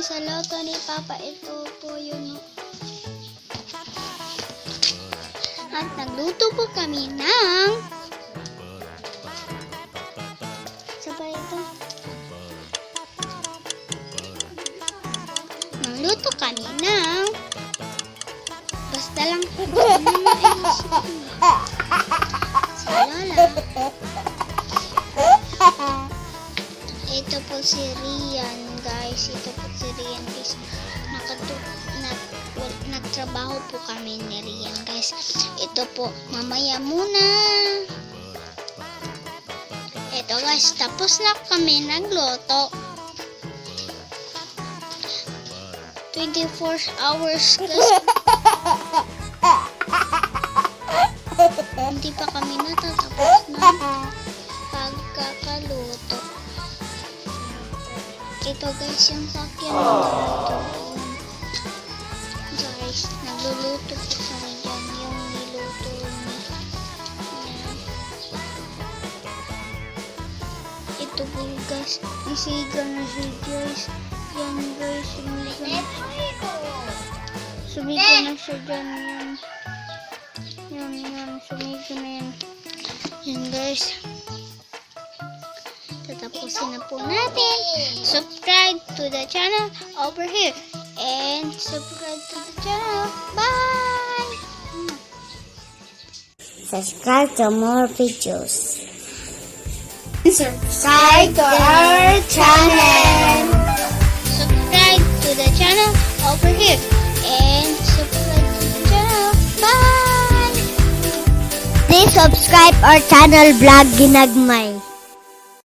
kami sa loto ni Papa. Ito po yun. At nagluto po kami ng sabay ito. Nagluto kami ng basta lang po si Lola. Ito po si Rian, guys. Ito po si Rian, guys. Nagtrabaho po kami ni Rian, guys. Ito po, mamaya muna. Ito, guys. Tapos na kami nagluto. 24 hours, guys. Hindi pa kami natatapos ng pagkakaluto. Ito, guys, yung sakyan na naluto. Guys, nagluluto po kami dyan. Yung niluto niya. Ito po, guys. Isiga na siya, guys. Yan, guys. Sumiga na siya dyan. Yan. Sumiga na yan. Yan, guys. Tatapusin na po natin. Subscribe to the channel over here. And subscribe to the channel. Bye! Subscribe to more videos. Subscribe to our channel. Subscribe to the channel over here. And subscribe to the channel. Bye! Please subscribe our channel Vlog Ginagmay.